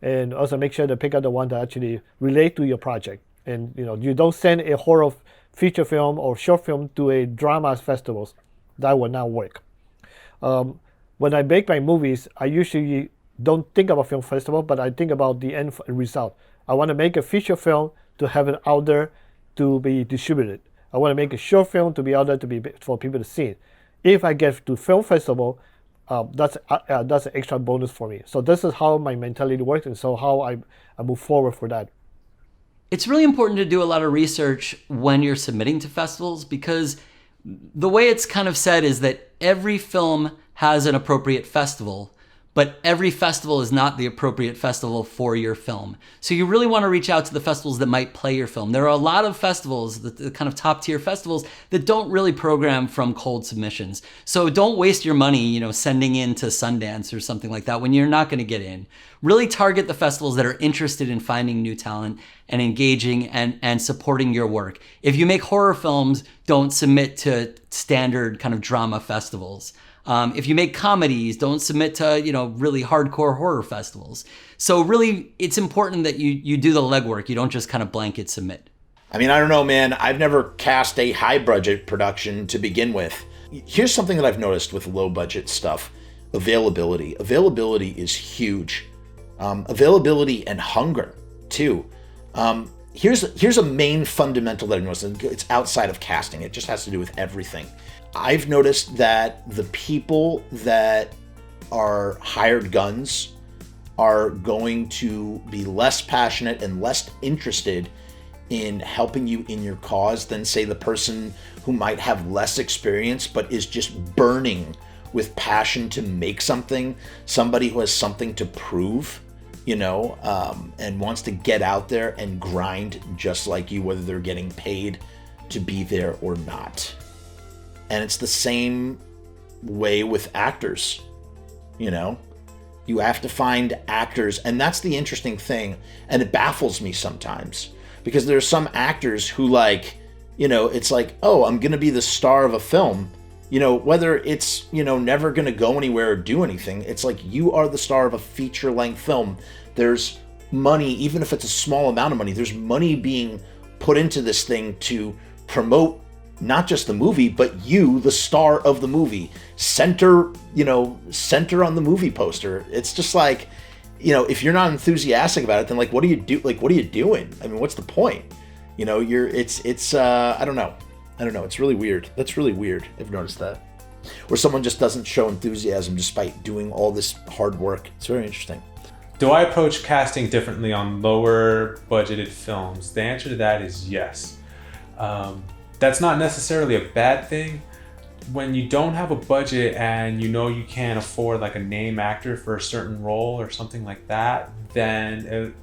And also make sure to pick out the one that actually relate to your project. And you don't send a horror feature film or short film to a drama festivals. That will not work. When I make my movies, I usually don't think about film festival, but I think about the end result. I want to make a feature film to have it out there to be distributed. I want to make a short film to be out there for people to see. If I get to film festival, that's an extra bonus for me. So this is how my mentality works, and so how I move forward for that. It's really important to do a lot of research when you're submitting to festivals, because the way it's kind of said is that every film has an appropriate festival, but every festival is not the appropriate festival for your film. So you really want to reach out to the festivals that might play your film. There are a lot of festivals, the kind of top tier festivals, that don't really program from cold submissions. So don't waste your money, sending in to Sundance or something like that when you're not going to get in. Really target the festivals that are interested in finding new talent and engaging and supporting your work. If you make horror films, don't submit to standard kind of drama festivals. If you make comedies, don't submit to, really hardcore horror festivals. So really, it's important that you do the legwork. You don't just kind of blanket submit. I mean, I don't know, man. I've never cast a high budget production to begin with. Here's something that I've noticed with low budget stuff. Availability. Availability is huge. Availability and hunger, too. Here's a main fundamental that I've noticed, and it's outside of casting. It just has to do with everything. I've noticed that the people that are hired guns are going to be less passionate and less interested in helping you in your cause than, say, the person who might have less experience but is just burning with passion to make something, somebody who has something to prove, and wants to get out there and grind just like you, whether they're getting paid to be there or not. And it's the same way with actors, You have to find actors, and that's the interesting thing, and it baffles me sometimes, because there are some actors who it's like, oh, I'm going to be the star of a film, whether it's, never going to go anywhere or do anything. It's like, you are the star of a feature-length film. There's money, even if it's a small amount of money, there's money being put into this thing to promote not just the movie, but you, the star of the movie, center on the movie poster. It's just like, if you're not enthusiastic about it, then what do you do? What are you doing? I mean, what's the point? I don't know. It's really weird. That's really weird. I've noticed that. Where someone just doesn't show enthusiasm despite doing all this hard work. It's very interesting. Do I approach casting differently on lower budgeted films? The answer to that is yes. That's not necessarily a bad thing. When you don't have a budget and you can't afford a name actor for a certain role or something like that, then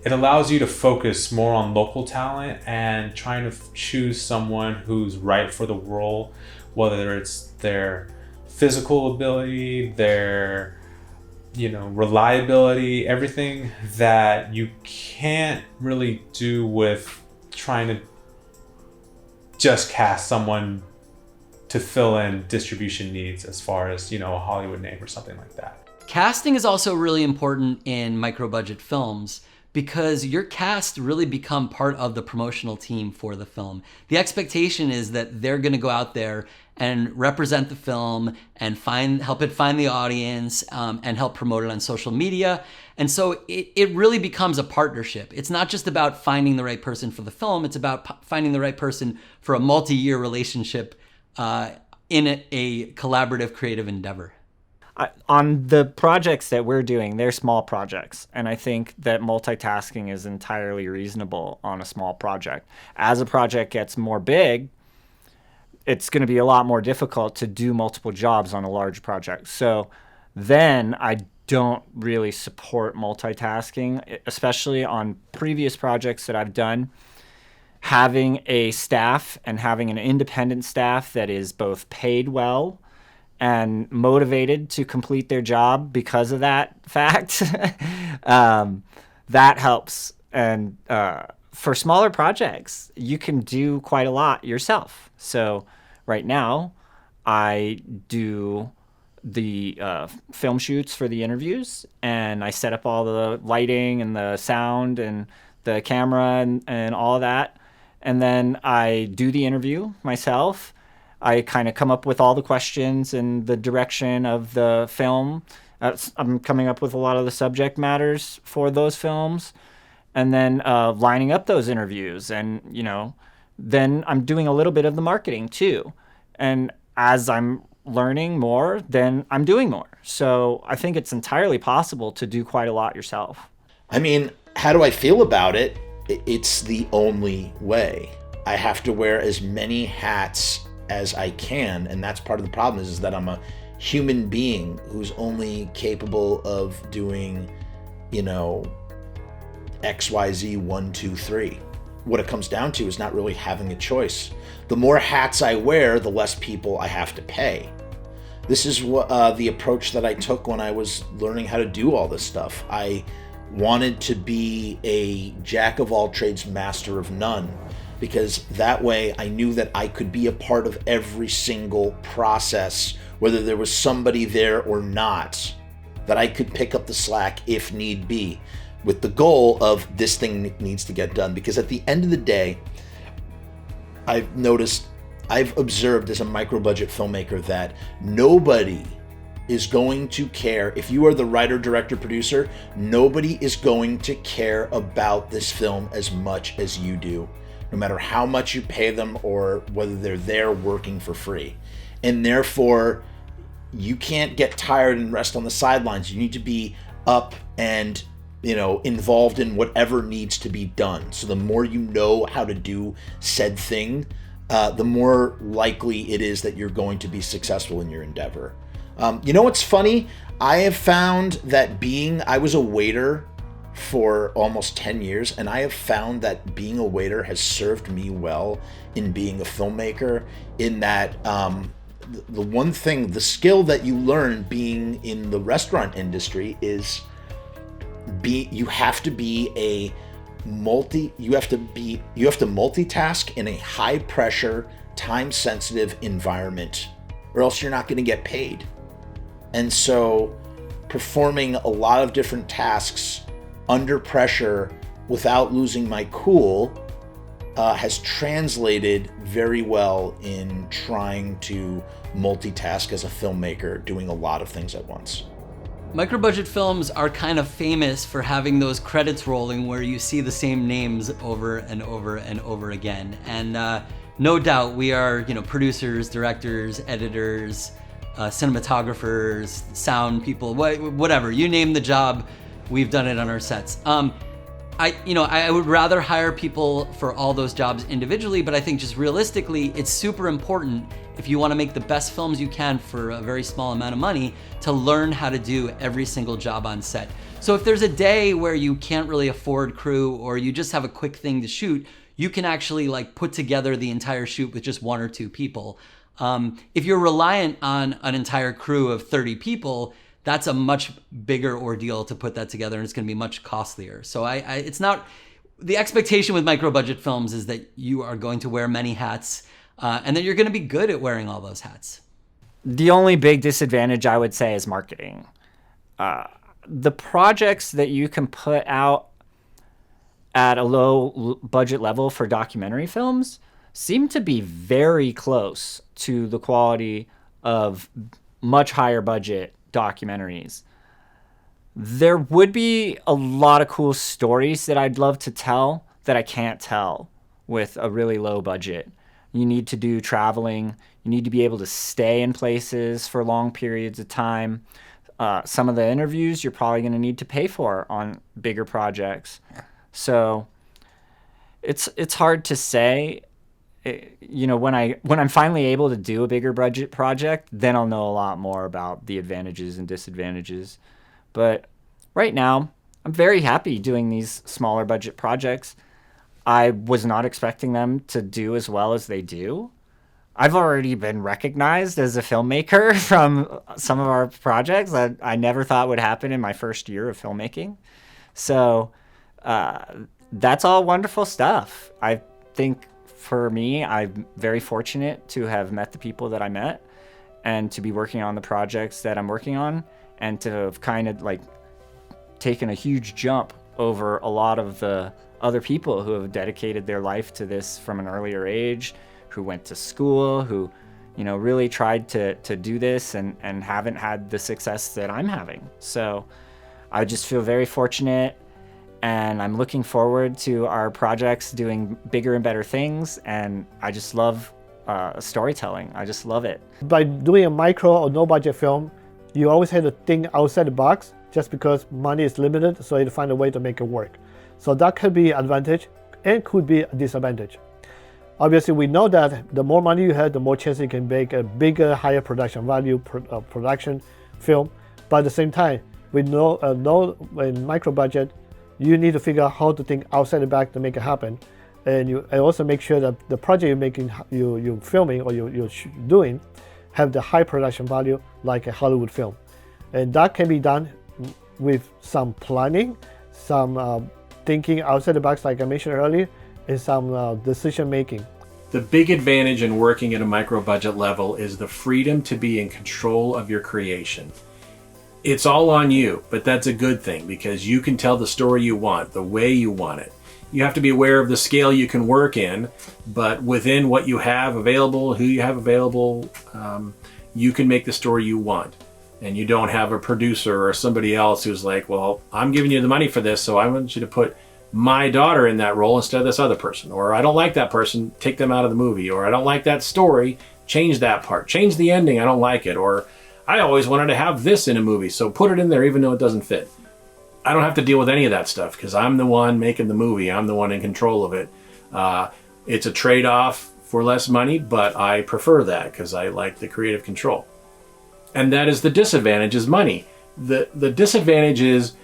it allows you to focus more on local talent and trying to choose someone who's right for the role, whether it's their physical ability, their reliability, everything that you can't really do with trying to just cast someone to fill in distribution needs as far as, a Hollywood name or something like that. Casting is also really important in micro-budget films because your cast really become part of the promotional team for the film. The expectation is that they're going to go out there and represent the film and help it find the audience and help promote it on social media. And so it really becomes a partnership. It's not just about finding the right person for the film, it's about finding the right person for a multi-year relationship in a collaborative creative endeavor. On the projects that we're doing, they're small projects, and I think that multitasking is entirely reasonable on a small project. As a project gets more big, it's going to be a lot more difficult to do multiple jobs on a large project. So then I don't really support multitasking, especially on previous projects that I've done. Having a staff and having an independent staff that is both paid well and motivated to complete their job because of that fact, that helps. And for smaller projects, you can do quite a lot yourself. So right now, I do the film shoots for the interviews, and I set up all the lighting and the sound and the camera and all of that. And then I do the interview myself. I kind of come up with all the questions and the direction of the film. I'm coming up with a lot of the subject matters for those films, and then lining up those interviews. And, then I'm doing a little bit of the marketing too. And as I'm learning more, then I'm doing more. So I think it's entirely possible to do quite a lot yourself. I mean, how do I feel about it? It's the only way. I have to wear as many hats as I can, and that's part of the problem is that I'm a human being who's only capable of doing, XYZ 1, 2, 3. What it comes down to is not really having a choice. The more hats I wear, the less people I have to pay. This is what the approach that I took when I was learning how to do all this stuff. I wanted to be a jack of all trades, master of none, because that way I knew that I could be a part of every single process, whether there was somebody there or not, that I could pick up the slack if need be, with the goal of this thing needs to get done. Because at the end of the day, I've observed as a micro-budget filmmaker that nobody is going to care. If you are the writer, director, producer, nobody is going to care about this film as much as you do, no matter how much you pay them or whether they're there working for free. And therefore, you can't get tired and rest on the sidelines. You need to be up and, involved in whatever needs to be done. So the more you know how to do said thing, the more likely it is that you're going to be successful in your endeavor. What's funny? I have found that I was a waiter for almost 10 years, and I have found that being a waiter has served me well in being a filmmaker, in that the one thing, the skill that you learn being in the restaurant industry is you have to multitask in a high pressure, time sensitive environment, or else you're not going to get paid. And so performing a lot of different tasks under pressure without losing my cool has translated very well in trying to multitask as a filmmaker, doing a lot of things at once. Micro-budget films are kind of famous for having those credits rolling where you see the same names over and over and over again. And no doubt we are, producers, directors, editors, cinematographers, sound people, whatever. You name the job, we've done it on our sets. I would rather hire people for all those jobs individually, but I think just realistically, it's super important if you want to make the best films you can for a very small amount of money to learn how to do every single job on set. So if there's a day where you can't really afford crew or you just have a quick thing to shoot, you can actually put together the entire shoot with just 1 or 2 people. If you're reliant on an entire crew of 30 people, that's a much bigger ordeal to put that together, and it's going to be much costlier. So it's not, the expectation with micro budget films is that you are going to wear many hats. and that you're going to be good at wearing all those hats. The only big disadvantage I would say is marketing. The projects that you can put out at a low budget level for documentary films seem to be very close to the quality of much higher budget documentaries. There would be a lot of cool stories that I'd love to tell that I can't tell with a really low budget. You need to do traveling. You need to be able to stay in places for long periods of time. Some of the interviews you're probably going to need to pay for on bigger projects. So it's hard to say. When I'm finally able to do a bigger budget project, then I'll know a lot more about the advantages and disadvantages. But right now, I'm very happy doing these smaller budget projects. I was not expecting them to do as well as they do. I've already been recognized as a filmmaker from some of our projects that I never thought would happen in my first year of filmmaking. So that's all wonderful stuff. I think for me, I'm very fortunate to have met the people that I met and to be working on the projects that I'm working on and to have kind of like taken a huge jump over a lot of the other people who have dedicated their life to this from an earlier age, who went to school, who, really tried to do this and haven't had the success that I'm having. So I just feel very fortunate, and I'm looking forward to our projects doing bigger and better things. And I just love storytelling. I just love it. By doing a micro or no budget film, you always have to think outside the box just because money is limited, so you find a way to make it work. So that could be an advantage and could be a disadvantage. Obviously, we know that the more money you have, the more chance you can make a bigger, higher production value production film. But at the same time, we know in micro budget, you need to figure out how to think outside the box to make it happen, and also make sure that the project you're making, you're filming or you're doing, have the high production value like a Hollywood film, and that can be done with some planning, some thinking outside the box, like I mentioned earlier, and some decision making. The big advantage in working at a micro budget level is the freedom to be in control of your creation. It's all on you, but that's a good thing because you can tell the story you want, the way you want it. You have to be aware of the scale you can work in, but within what you have available, who you have available, you can make the story you want. And you don't have a producer or somebody else who's like, well, I'm giving you the money for this, so I want you to put my daughter in that role instead of this other person. Or I don't like that person, take them out of the movie. Or I don't like that story, change that part. Change the ending, I don't like it. Or I always wanted to have this in a movie, so put it in there even though it doesn't fit. I don't have to deal with any of that stuff because I'm the one making the movie. I'm the one in control of it. It's a trade-off for less money, but I prefer that because I like the creative control. And that is the disadvantage, is money. The disadvantage is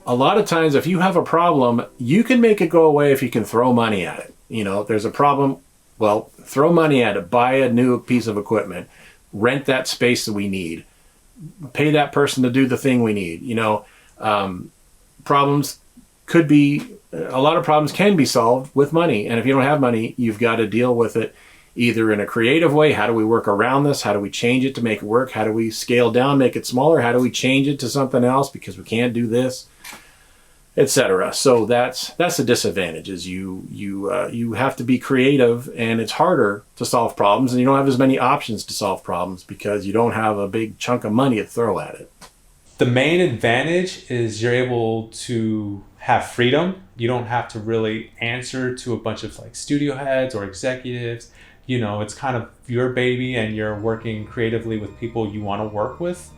a lot of times if you have a problem, you can make it go away if you can throw money at it. If there's a problem, well, throw money at it, buy a new piece of equipment, rent that space that we need, pay that person to do the thing we need. Problems could be, a lot of problems can be solved with money. And if you don't have money, you've got to deal with it either in a creative way. How do we work around this? How do we change it to make it work? How do we scale down, make it smaller? How do we change it to something else because we can't do this, etc. So that's the disadvantage, is you have to be creative, and it's harder to solve problems, and you don't have as many options to solve problems because you don't have a big chunk of money to throw at it. The main advantage is you're able to have freedom. You don't have to really answer to a bunch of like studio heads or executives. It's kind of your baby and you're working creatively with people you want to work with.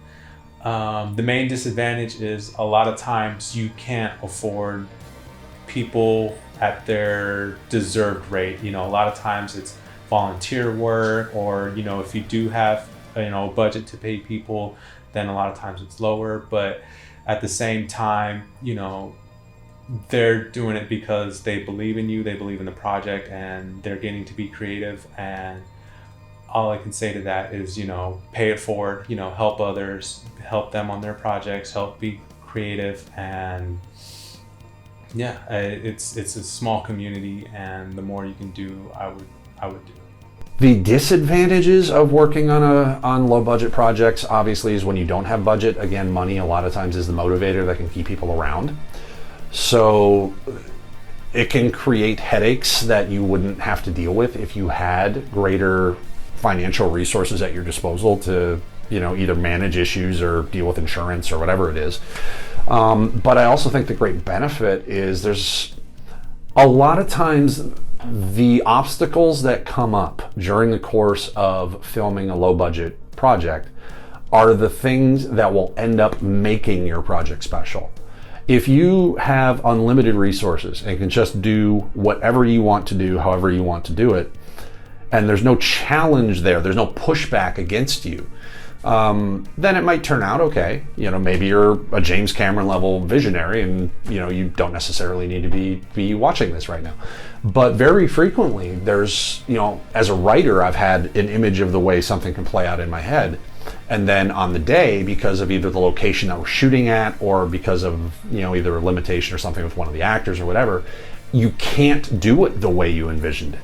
The main disadvantage is a lot of times you can't afford people at their deserved rate. A lot of times it's volunteer work, or, if you do have, a budget to pay people, then a lot of times it's lower. But at the same time, they're doing it because they believe in you, they believe in the project, and they're getting to be creative. And all I can say to that is, pay it forward, help others, help them on their projects, help be creative. And yeah, it's a small community, and the more you can do, I would do. The disadvantages of working on low budget projects, obviously, is when you don't have budget. Again, money a lot of times is the motivator that can keep people around. So it can create headaches that you wouldn't have to deal with if you had greater financial resources at your disposal to, either manage issues or deal with insurance or whatever it is. But I also think the great benefit is there's a lot of times the obstacles that come up during the course of filming a low budget project are the things that will end up making your project special. If you have unlimited resources and can just do whatever you want to do, however you want to do it, and there's no challenge there's no pushback against you, then it might turn out okay. Maybe you're a James Cameron level visionary and you don't necessarily need to be watching this right now. But very frequently there's, as a writer, I've had an image of the way something can play out in my head. And then on the day, because of either the location that we're shooting at or because of, either a limitation or something with one of the actors or whatever, you can't do it the way you envisioned it.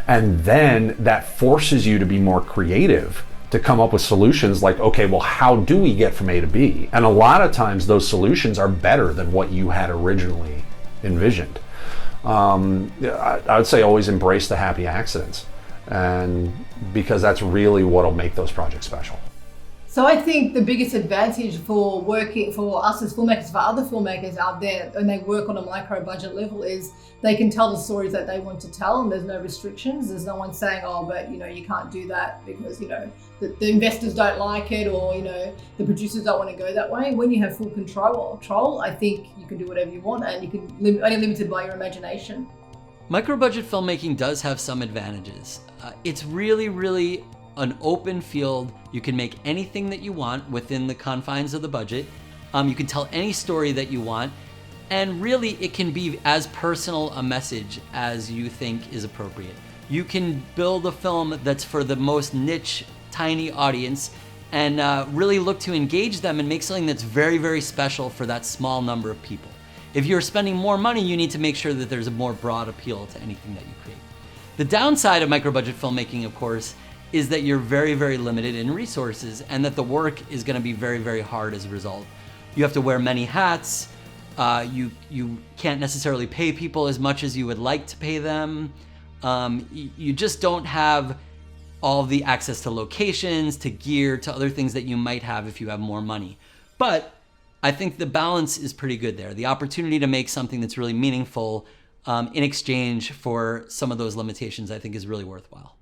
And then that forces you to be more creative, to come up with solutions like, okay, well, how do we get from A to B? And a lot of times those solutions are better than what you had originally envisioned. I would say always embrace the happy accidents, and because that's really what'll make those projects special. So I think the biggest advantage for working for us as filmmakers, for other filmmakers out there, when they work on a micro budget level, is they can tell the stories that they want to tell, and there's no restrictions. There's no one saying, oh, but you can't do that because the investors don't like it, or the producers don't want to go that way. When you have full control, I think you can do whatever you want, and you can only limited by your imagination. Micro-budget filmmaking does have some advantages. It's really, really an open field. You can make anything that you want within the confines of the budget. You can tell any story that you want, and really it can be as personal a message as you think is appropriate. You can build a film that's for the most niche, tiny audience and really look to engage them and make something that's very, very special for that small number of people. If you're spending more money, you need to make sure that there's a more broad appeal to anything that you create. The downside of micro-budget filmmaking, of course, is that you're very, very limited in resources, and that the work is going to be very, very hard as a result. You have to wear many hats. You can't necessarily pay people as much as you would like to pay them. You just don't have all the access to locations, to gear, to other things that you might have if you have more money. But I think the balance is pretty good there. The opportunity to make something that's really meaningful in exchange for some of those limitations, I think, is really worthwhile.